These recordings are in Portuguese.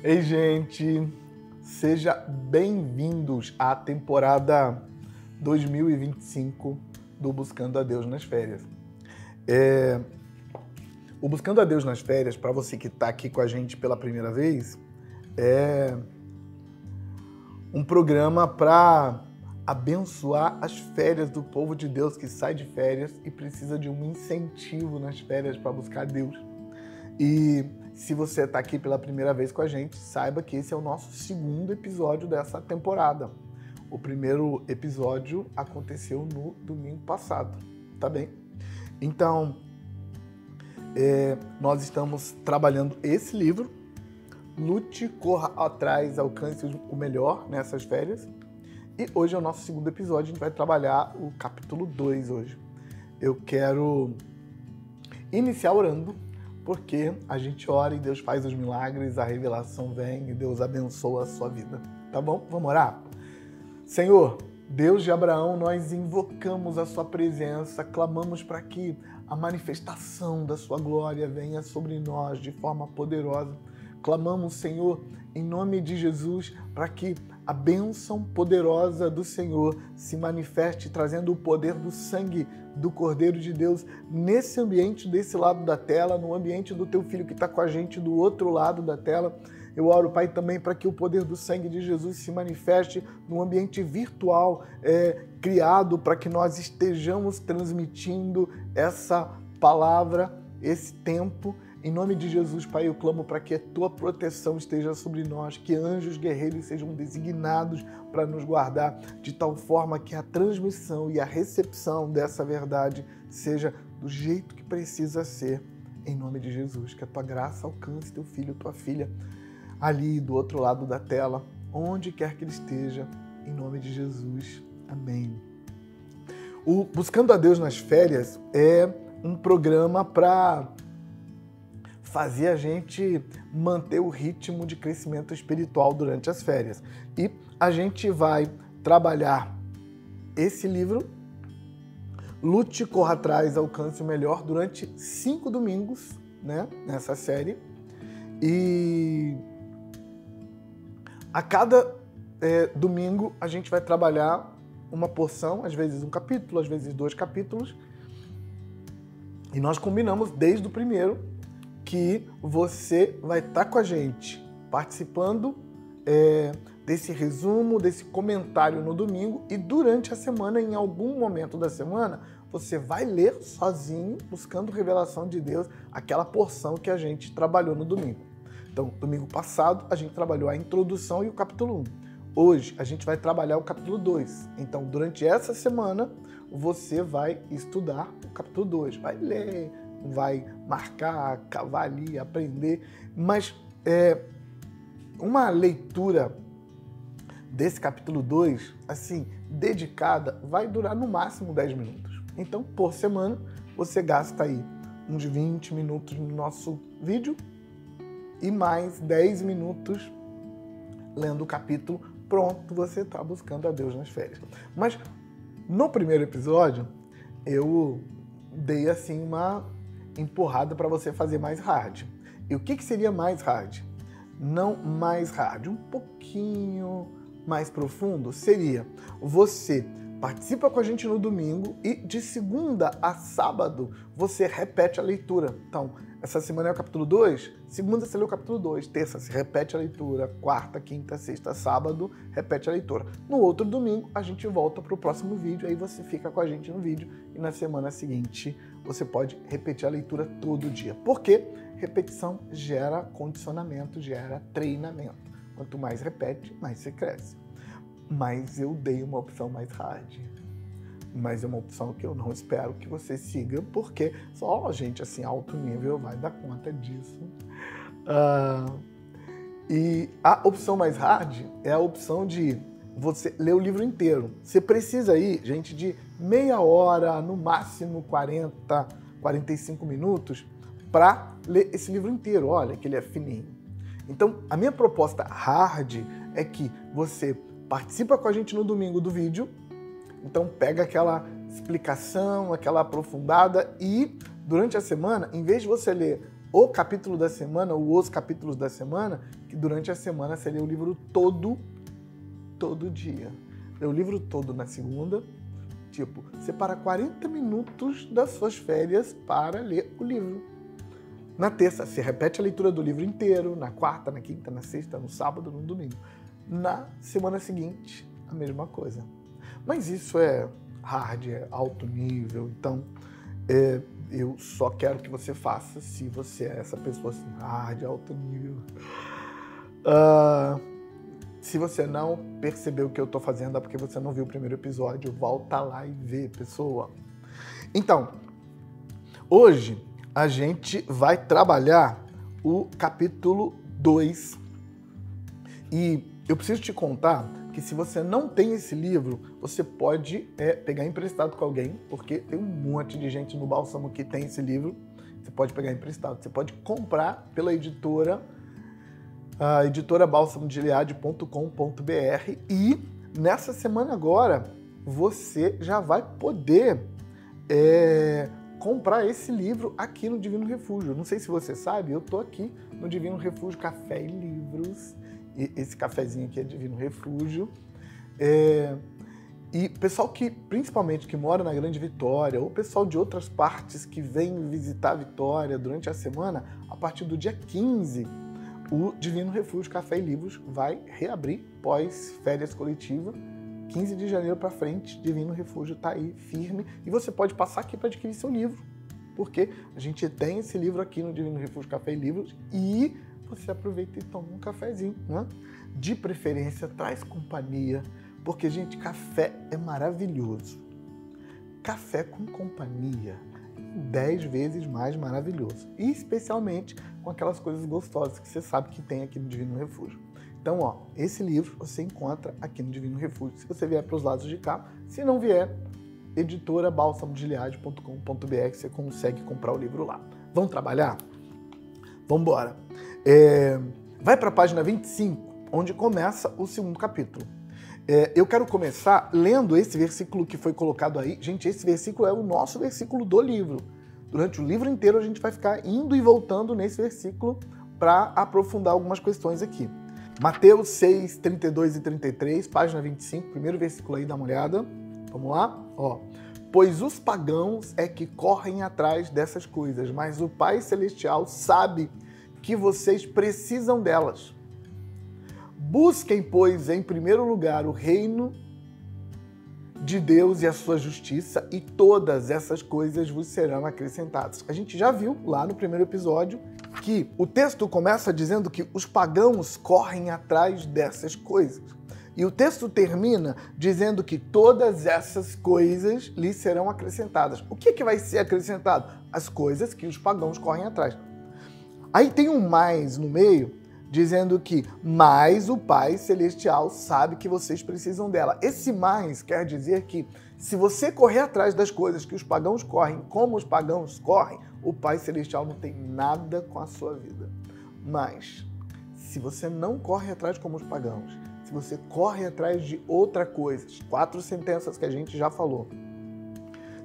Ei, gente, seja bem-vindos à temporada 2025 do Buscando a Deus nas Férias. O Buscando a Deus nas Férias, para você que está aqui com a gente pela primeira vez, é um programa para abençoar as férias do povo de Deus que sai de férias e precisa de um incentivo nas férias para buscar Deus. E se você está aqui pela primeira vez com a gente, saiba que esse é o nosso segundo episódio dessa temporada. O primeiro episódio aconteceu no domingo passado, tá bem? Então, nós estamos trabalhando esse livro, Lute, Corra Atrás, Alcance o Melhor nessas férias. E hoje é o nosso segundo episódio, a gente vai trabalhar o capítulo 2 hoje. Eu quero iniciar orando, porque a gente ora e Deus faz os milagres, a revelação vem e Deus abençoa a sua vida. Tá bom? Vamos orar? Senhor, Deus de Abraão, nós invocamos a sua presença, clamamos para que a manifestação da sua glória venha sobre nós de forma poderosa. Clamamos, Senhor, em nome de Jesus, para que a bênção poderosa do Senhor se manifeste, trazendo o poder do sangue do Cordeiro de Deus nesse ambiente desse lado da tela, no ambiente do teu filho que está com a gente do outro lado da tela. Eu oro, Pai, também para que o poder do sangue de Jesus se manifeste no ambiente virtual criado para que nós estejamos transmitindo essa palavra, esse tempo. Em nome de Jesus, Pai, eu clamo para que a tua proteção esteja sobre nós, que anjos guerreiros sejam designados para nos guardar, de tal forma que a transmissão e a recepção dessa verdade seja do jeito que precisa ser, em nome de Jesus. Que a tua graça alcance teu filho, tua filha, ali do outro lado da tela, onde quer que ele esteja, em nome de Jesus. Amém. O Buscando a Deus nas Férias é um programa para fazer a gente manter o ritmo de crescimento espiritual durante as férias. E a gente vai trabalhar esse livro, Lute, Corra Atrás, Alcance o Melhor, durante 5 domingos, né, nessa série. E a cada domingo a gente vai trabalhar uma porção, às vezes um capítulo, às vezes 2 capítulos. E nós combinamos desde o primeiro que você vai estar com a gente participando desse resumo, desse comentário no domingo, e durante a semana, em algum momento da semana, você vai ler sozinho, buscando revelação de Deus, aquela porção que a gente trabalhou no domingo. Então, domingo passado, a gente trabalhou a introdução e o capítulo 1. Hoje, a gente vai trabalhar o capítulo 2. Então, durante essa semana, você vai estudar o capítulo 2, vai ler, vai marcar, cavar ali, aprender, mas uma leitura desse capítulo 2, assim, dedicada, vai durar no máximo 10 minutos. Então, por semana, você gasta aí uns 20 minutos no nosso vídeo e mais 10 minutos lendo o capítulo. Pronto, você está buscando a Deus nas férias. Mas no primeiro episódio, eu dei assim uma empurrada para você fazer mais hard. E o que seria mais hard? Não mais hard, um pouquinho mais profundo seria você participa com a gente no domingo e de segunda a sábado você repete a leitura. Então, essa semana é o capítulo 2, segunda você lê o capítulo 2, terça você repete a leitura, quarta, quinta, sexta, sábado, repete a leitura. No outro domingo, a gente volta para o próximo vídeo, aí você fica com a gente no vídeo e na semana seguinte você pode repetir a leitura todo dia. Porque repetição gera condicionamento, gera treinamento. Quanto mais repete, mais você cresce. Mas eu dei uma opção mais hard. Mas é uma opção que eu não espero que você siga, porque só gente assim, alto nível vai dar conta disso. E a opção mais hard é a opção de você ler o livro inteiro. Você precisa aí, gente, de meia hora, no máximo 40, 45 minutos, para ler esse livro inteiro. Olha que ele é fininho. Então, a minha proposta hard é que você participa com a gente no domingo do vídeo. Então pega aquela explicação, aquela aprofundada e durante a semana, em vez de você ler o capítulo da semana, ou os capítulos da semana, que durante a semana você lê o livro todo dia. Lê o livro todo na segunda, tipo, separa 40 minutos das suas férias para ler o livro. Na terça, você repete a leitura do livro inteiro, na quarta, na quinta, na sexta, no sábado, no domingo. Na semana seguinte, a mesma coisa. Mas isso é hard, é alto nível, então eu só quero que você faça se você é essa pessoa assim, hard, alto nível. Se você não percebeu o que eu tô fazendo, é porque você não viu o primeiro episódio, volta lá e vê, pessoa. Então, hoje a gente vai trabalhar o capítulo 2. E eu preciso te contar que se você não tem esse livro, você pode pegar emprestado com alguém, porque tem um monte de gente no Bálsamo que tem esse livro. Você pode pegar emprestado, você pode comprar pela editora, a editora balsamodegilead.com.br, e nessa semana agora você já vai poder comprar esse livro aqui no Divino Refúgio. Não sei se você sabe, eu tô aqui no Divino Refúgio Café e Livros. E esse cafezinho aqui é Divino Refúgio. E pessoal que, principalmente, que mora na Grande Vitória, ou pessoal de outras partes que vem visitar a Vitória durante a semana, a partir do dia 15, o Divino Refúgio Café e Livros vai reabrir pós-férias coletiva. 15 de janeiro para frente, Divino Refúgio está aí firme. E você pode passar aqui para adquirir seu livro, porque a gente tem esse livro aqui no Divino Refúgio Café e Livros, e você aproveita e toma um cafezinho, né? De preferência, traz companhia, porque, gente, café é maravilhoso. Café com companhia, 10 vezes mais maravilhoso. E especialmente com aquelas coisas gostosas que você sabe que tem aqui no Divino Refúgio. Então, ó, esse livro você encontra aqui no Divino Refúgio, se você vier para os lados de cá. Se não vier, editora balsamodegilead.com.br, você consegue comprar o livro lá. Vamos trabalhar? Vamos embora. Vai para a página 25, onde começa o segundo capítulo. Eu quero começar lendo esse versículo que foi colocado aí. Gente, esse versículo é o nosso versículo do livro. Durante o livro inteiro a gente vai ficar indo e voltando nesse versículo para aprofundar algumas questões aqui. Mateus 6, 32 e 33, página 25, primeiro versículo aí, dá uma olhada. Vamos lá? Ó. Pois os pagãos é que correm atrás dessas coisas, mas o Pai Celestial sabe que vocês precisam delas. Busquem, pois, em primeiro lugar o reino de Deus e a sua justiça, e todas essas coisas vos serão acrescentadas. A gente já viu lá no primeiro episódio que o texto começa dizendo que os pagãos correm atrás dessas coisas. E o texto termina dizendo que todas essas coisas lhes serão acrescentadas. O que vai ser acrescentado? As coisas que os pagãos correm atrás. Aí tem um mais no meio, dizendo que mais o Pai Celestial sabe que vocês precisam dela. Esse mais quer dizer que se você correr atrás das coisas que os pagãos correm, como os pagãos correm, o Pai Celestial não tem nada com a sua vida. Mas, se você não corre atrás como os pagãos, se você corre atrás de outra coisa, 4 sentenças que a gente já falou,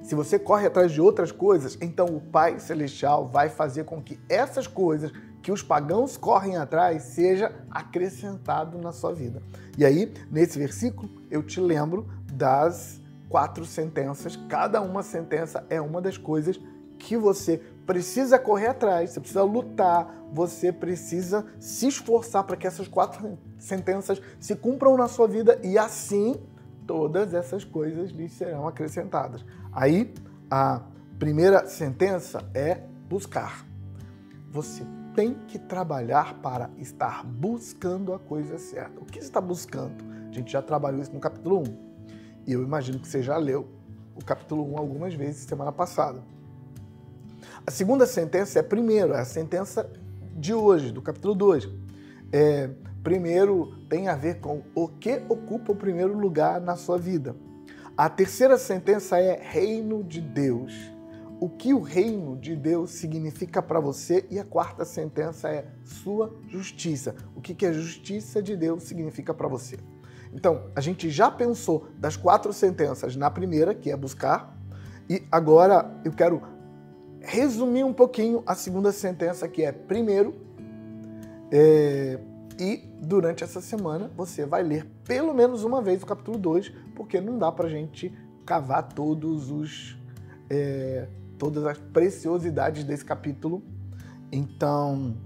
se você corre atrás de outras coisas, então o Pai Celestial vai fazer com que essas coisas que os pagãos correm atrás seja acrescentado na sua vida. E aí, nesse versículo, eu te lembro das 4 sentenças. Cada uma sentença é uma das coisas que você precisa correr atrás, você precisa lutar, você precisa se esforçar para que essas 4 sentenças se cumpram na sua vida, e assim todas essas coisas lhes serão acrescentadas. Aí, a primeira sentença é buscar. Você tem que trabalhar para estar buscando a coisa certa. O que você está buscando? A gente já trabalhou isso no capítulo 1. E eu imagino que você já leu o capítulo 1 algumas vezes semana passada. A segunda sentença é primeiro, é a sentença de hoje, do capítulo 2. Primeiro tem a ver com o que ocupa o primeiro lugar na sua vida. A terceira sentença é reino de Deus. O que o reino de Deus significa para você? E a quarta sentença é sua justiça. O que a justiça de Deus significa para você? Então, a gente já pensou das 4 sentenças na primeira, que é buscar, e agora eu quero resumir um pouquinho a segunda sentença, que é primeiro, e durante essa semana você vai ler pelo menos uma vez o capítulo 2, porque não dá pra gente cavar todas as preciosidades desse capítulo. Então,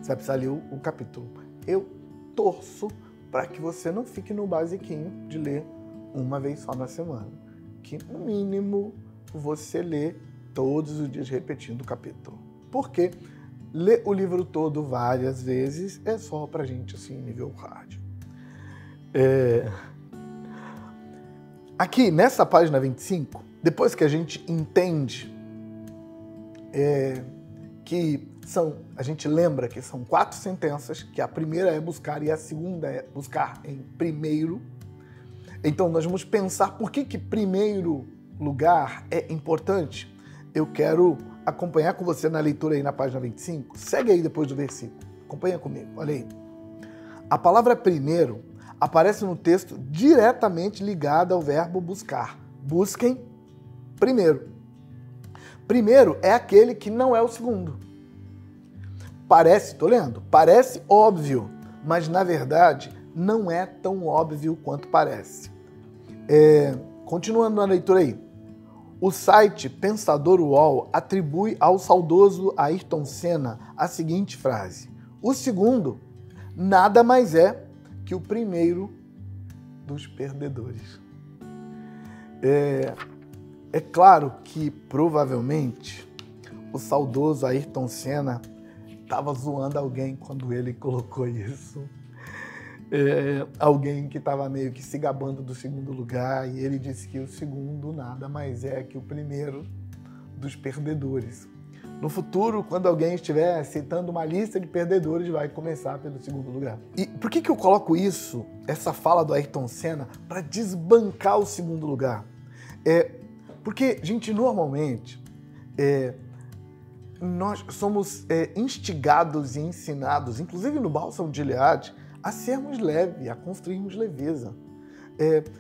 você vai precisar ler o capítulo. Eu torço para que você não fique no basiquinho de ler uma vez só na semana. Que, no mínimo, você lê todos os dias repetindo o capítulo. Porque ler o livro todo várias vezes é só pra gente, assim, nível hard. Aqui, nessa página 25, depois que a gente entende a gente lembra que são 4 sentenças, que a primeira é buscar e a segunda é buscar em primeiro. Então, nós vamos pensar por que primeiro lugar é importante. Eu quero acompanhar com você na leitura aí na página 25. Segue aí depois do versículo. Acompanha comigo, olha aí. A palavra primeiro aparece no texto diretamente ligada ao verbo buscar. Busquem primeiro. Primeiro é aquele que não é o segundo. Tô lendo? Parece óbvio, mas na verdade não é tão óbvio quanto parece. Continuando na leitura aí. O site Pensador UOL atribui ao saudoso Ayrton Senna a seguinte frase: o segundo nada mais é que o primeiro dos perdedores. É claro que provavelmente o saudoso Ayrton Senna estava zoando alguém quando ele colocou isso. Alguém que estava meio que se gabando do segundo lugar, e ele disse que o segundo nada mais é que o primeiro dos perdedores. No futuro, quando alguém estiver citando uma lista de perdedores, vai começar pelo segundo lugar. E por que eu coloco essa fala do Ayrton Senna, para desbancar o segundo lugar? Porque, gente, normalmente nós somos instigados e ensinados, inclusive no Bálsamo de Gileade, a sermos leves, a construirmos leveza.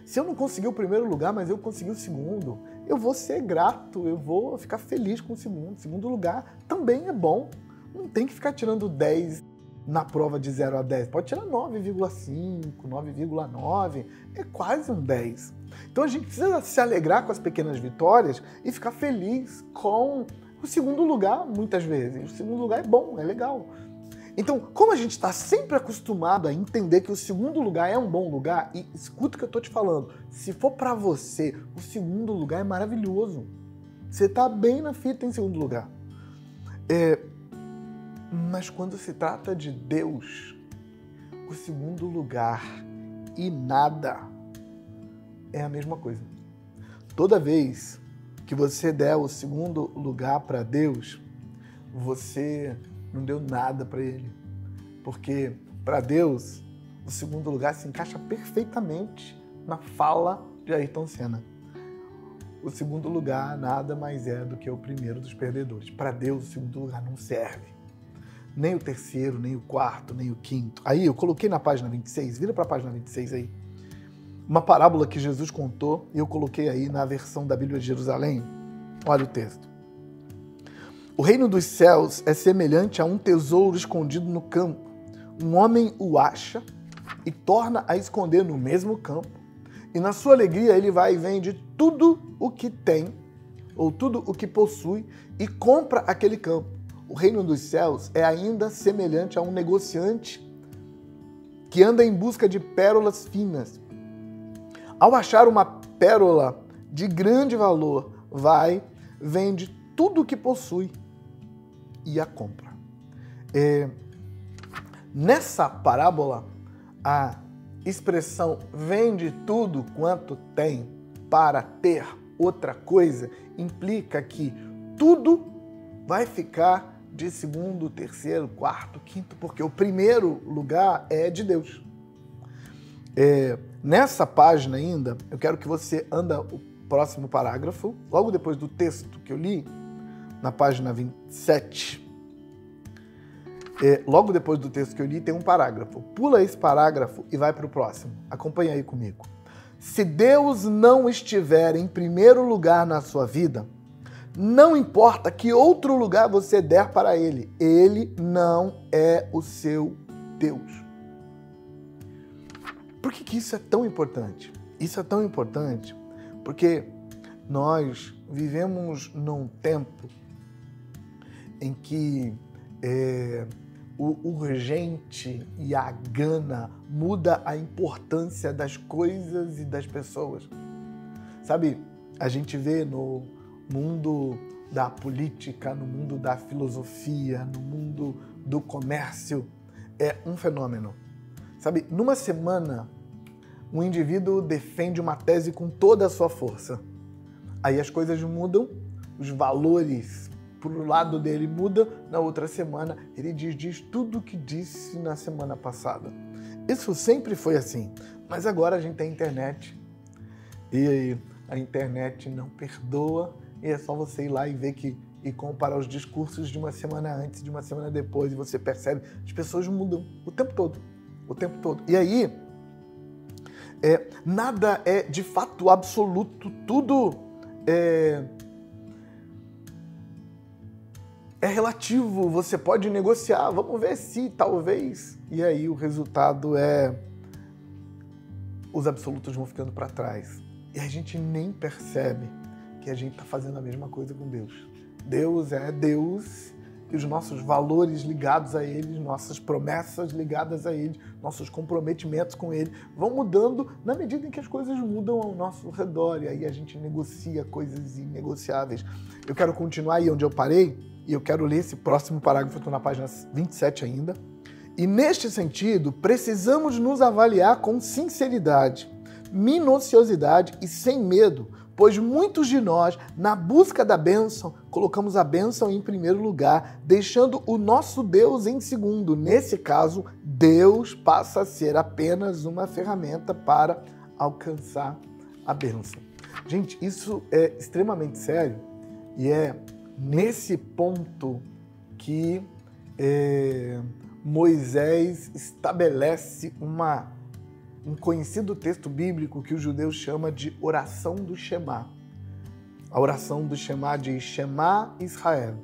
Se eu não conseguir o primeiro lugar, mas eu consegui o segundo, eu vou ser grato, eu vou ficar feliz com o segundo. O segundo lugar também é bom. Não tem que ficar tirando 10 na prova de 0 a 10. Pode tirar 9,5, 9,9. É quase um 10. Então a gente precisa se alegrar com as pequenas vitórias e ficar feliz com o segundo lugar, muitas vezes. O segundo lugar é bom, é legal. Então, como a gente está sempre acostumado a entender que o segundo lugar é um bom lugar, e escuta o que eu estou te falando, se for para você, o segundo lugar é maravilhoso. Você está bem na fita em segundo lugar. Mas quando se trata de Deus, o segundo lugar e nada é a mesma coisa. Toda vez que você der o segundo lugar para Deus, você não deu nada para Ele. Porque para Deus, o segundo lugar se encaixa perfeitamente na fala de Ayrton Senna. O segundo lugar nada mais é do que o primeiro dos perdedores. Para Deus, o segundo lugar não serve. Nem o terceiro, nem o quarto, nem o quinto. Aí eu coloquei na página 26, vira para a página 26 aí, uma parábola que Jesus contou, e eu coloquei aí na versão da Bíblia de Jerusalém. Olha o texto. O reino dos céus é semelhante a um tesouro escondido no campo. Um homem o acha e torna a esconder no mesmo campo. E na sua alegria ele vai e vende tudo o que tem, ou tudo o que possui, e compra aquele campo. O reino dos céus é ainda semelhante a um negociante que anda em busca de pérolas finas. Ao achar uma pérola de grande valor, vai, vende tudo o que possui e a compra. Nessa parábola, a expressão vende tudo quanto tem para ter outra coisa implica que tudo vai ficar de segundo, terceiro, quarto, quinto, porque o primeiro lugar é de Deus. Nessa página ainda, eu quero que você anda o próximo parágrafo, logo depois do texto que eu li, na página 27. Logo depois do texto que eu li, tem um parágrafo. Pula esse parágrafo e vai para o próximo. Acompanha aí comigo. Se Deus não estiver em primeiro lugar na sua vida, Não importa que outro lugar você der para ele, ele não é o seu Deus. Por que isso é tão importante? Isso é tão importante porque nós vivemos num tempo em que o urgente e a gana muda a importância das coisas e das pessoas. Sabe, a gente vê no mundo da política, no mundo da filosofia, no mundo do comércio, é um fenômeno. Sabe, numa semana, um indivíduo defende uma tese com toda a sua força. Aí as coisas mudam, os valores pro lado dele mudam, na outra semana ele diz tudo o que disse na semana passada. Isso sempre foi assim, mas agora a gente tem internet e a internet não perdoa e é só você ir lá e ver e comparar os discursos de uma semana antes, de uma semana depois, e você percebe que as pessoas mudam o tempo todo, o tempo todo. E aí, nada é de fato absoluto, tudo é relativo, você pode negociar, vamos ver se, talvez, e aí o resultado é os absolutos vão ficando para trás. E a gente nem percebe que a gente está fazendo a mesma coisa com Deus. Deus é Deus e os nossos valores ligados a Ele, nossas promessas ligadas a Ele, nossos comprometimentos com Ele vão mudando na medida em que as coisas mudam ao nosso redor. E aí a gente negocia coisas inegociáveis. Eu quero continuar aí onde eu parei e eu quero ler esse próximo parágrafo, eu estou na página 27 ainda. E neste sentido, precisamos nos avaliar com sinceridade, minuciosidade e sem medo, pois muitos de nós, na busca da bênção, colocamos a bênção em primeiro lugar, deixando o nosso Deus em segundo. Nesse caso, Deus passa a ser apenas uma ferramenta para alcançar a bênção. Gente, isso é extremamente sério e é nesse ponto que Moisés estabelece um conhecido texto bíblico que os judeus chamam de oração do Shema. A oração do Shema diz: Shema Israel,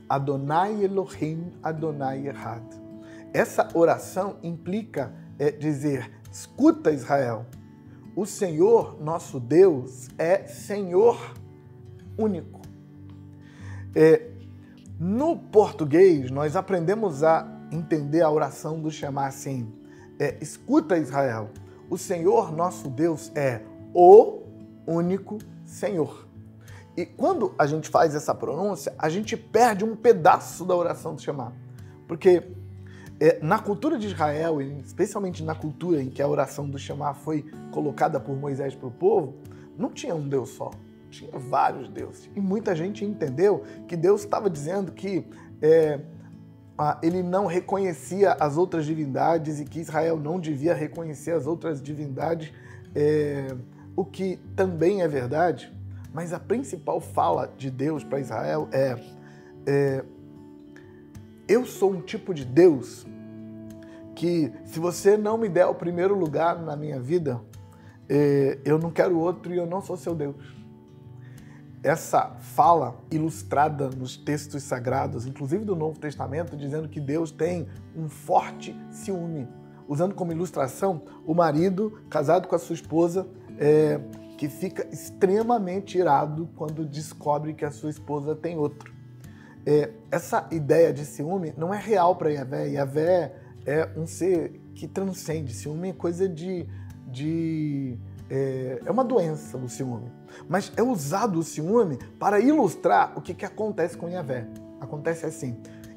Adonai Elohim, Adonai Echad. Essa oração implica dizer: escuta Israel, o Senhor nosso Deus é Senhor único. No português, nós aprendemos a entender a oração do Shema assim: escuta Israel, o Senhor nosso Deus é o único Senhor. E quando a gente faz essa pronúncia, a gente perde um pedaço da oração do Shema. Porque na cultura de Israel, especialmente na cultura em que a oração do Shema foi colocada por Moisés para o povo, não tinha um Deus só, tinha vários deuses. E muita gente entendeu que Deus estava dizendo que ele não reconhecia as outras divindades e que Israel não devia reconhecer as outras divindades, o que também é verdade, mas a principal fala de Deus para Israel eu sou um tipo de Deus que, se você não me der o primeiro lugar na minha vida, eu não quero outro e eu não sou seu Deus. Essa fala ilustrada nos textos sagrados, inclusive do Novo Testamento, dizendo que Deus tem um forte ciúme. Usando como ilustração o marido casado com a sua esposa, que fica extremamente irado quando descobre que a sua esposa tem outro. Essa ideia de ciúme não é real para Yahvé. Yahvé é um ser que transcende. Ciúme é coisa é uma doença, o ciúme. Mas é usado o ciúme para ilustrar o que acontece com Yahvé. Acontece assim: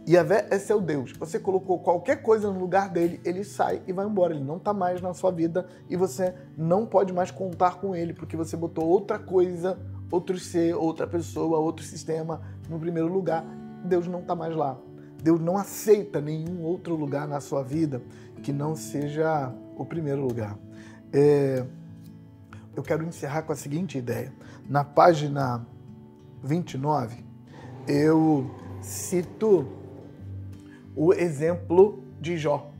Yahvé é seu Deus. Você colocou qualquer coisa no lugar dele, ele sai e vai embora. Ele não está mais na sua vida e você não pode mais contar com ele, porque você botou outra coisa, outro ser, outra pessoa, outro sistema no primeiro lugar. Deus não está mais lá. Deus não aceita nenhum outro lugar na sua vida que não seja o primeiro lugar. Eu quero encerrar com a seguinte ideia. Na página 29, eu cito o exemplo de Jó.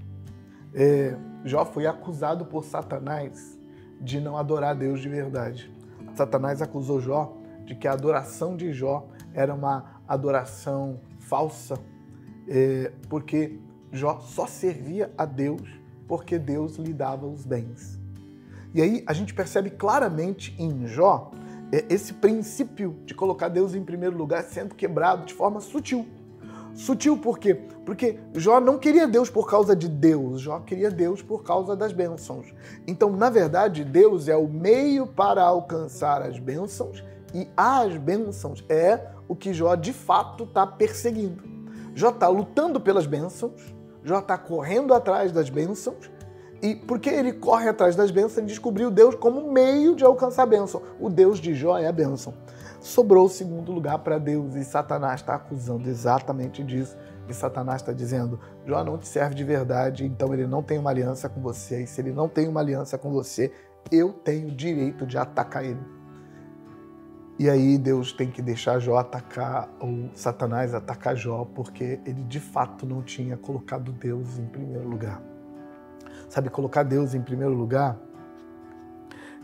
Jó foi acusado por Satanás de não adorar a Deus de verdade. Satanás acusou Jó de que a adoração de Jó era uma adoração falsa, porque Jó só servia a Deus porque Deus lhe dava os bens. E aí a gente percebe claramente em Jó esse princípio de colocar Deus em primeiro lugar sendo quebrado de forma sutil. Sutil por quê? Porque Jó não queria Deus por causa de Deus, Jó queria Deus por causa das bênçãos. Então, na verdade, Deus é o meio para alcançar as bênçãos e as bênçãos é o que Jó de fato está perseguindo. Jó está lutando pelas bênçãos, Jó está correndo atrás das bênçãos, e porque ele corre atrás das bênçãos, ele descobriu Deus como meio de alcançar a bênção. O Deus de Jó é a bênção. Sobrou o segundo lugar para Deus e Satanás está acusando exatamente disso. E Satanás está dizendo, Jó não te serve de verdade, então ele não tem uma aliança com você. E se ele não tem uma aliança com você, eu tenho direito de atacar ele. E aí Deus tem que deixar Jó atacar, ou Satanás atacar Jó, porque ele de fato não tinha colocado Deus em primeiro lugar. Sabe, colocar Deus em primeiro lugar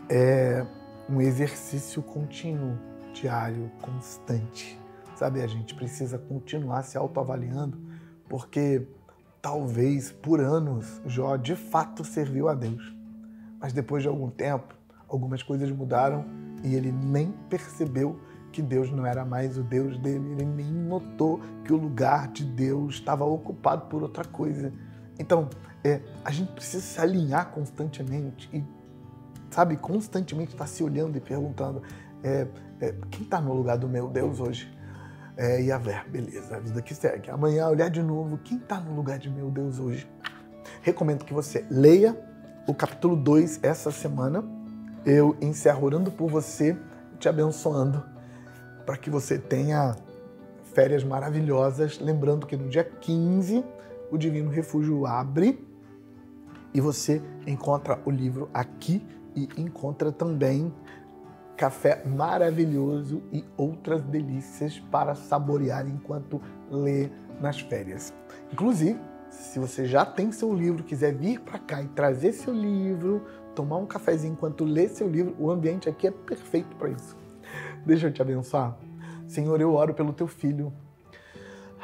é um exercício contínuo, diário, constante. Sabe, a gente precisa continuar se autoavaliando, porque talvez por anos Jó de fato serviu a Deus. Mas depois de algum tempo, algumas coisas mudaram e ele nem percebeu que Deus não era mais o Deus dele. Ele nem notou que o lugar de Deus estava ocupado por outra coisa. Então, a gente precisa se alinhar constantemente e, sabe, constantemente estar se olhando e perguntando quem está no lugar do meu Deus hoje? Yahvé, beleza, a vida que segue. Amanhã olhar de novo, quem está no lugar de meu Deus hoje? Recomendo que você leia o capítulo 2 essa semana. Eu encerro orando por você, te abençoando, para que você tenha férias maravilhosas. Lembrando que no dia 15, o Divino Refúgio abre e você encontra o livro aqui e encontra também café maravilhoso e outras delícias para saborear enquanto lê nas férias. Inclusive, se você já tem seu livro, quiser vir para cá e trazer seu livro, tomar um cafezinho enquanto lê seu livro, o ambiente aqui é perfeito para isso. Deixa eu te abençoar. Senhor, eu oro pelo teu filho.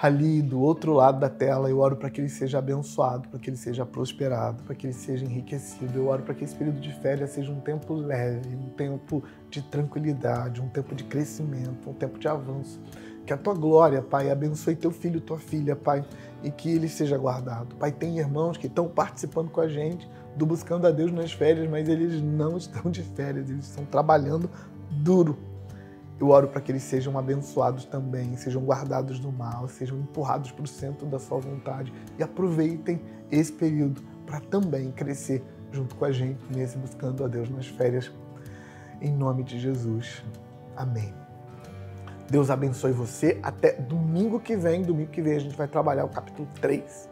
Ali do outro lado da tela, eu oro para que ele seja abençoado, para que ele seja prosperado, para que ele seja enriquecido. Eu oro para que esse período de férias seja um tempo leve, um tempo de tranquilidade, um tempo de crescimento, um tempo de avanço. Que a tua glória, Pai, abençoe teu filho, tua filha, Pai, e que ele seja guardado. Pai, tem irmãos que estão participando com a gente do Buscando a Deus nas férias, mas eles não estão de férias, eles estão trabalhando duro. Eu oro para que eles sejam abençoados também, sejam guardados do mal, sejam empurrados para o centro da sua vontade e aproveitem esse período para também crescer junto com a gente nesse Buscando a Deus nas férias. Em nome de Jesus. Amém. Deus abençoe você. Até domingo que vem. Domingo que vem a gente vai trabalhar o capítulo 3.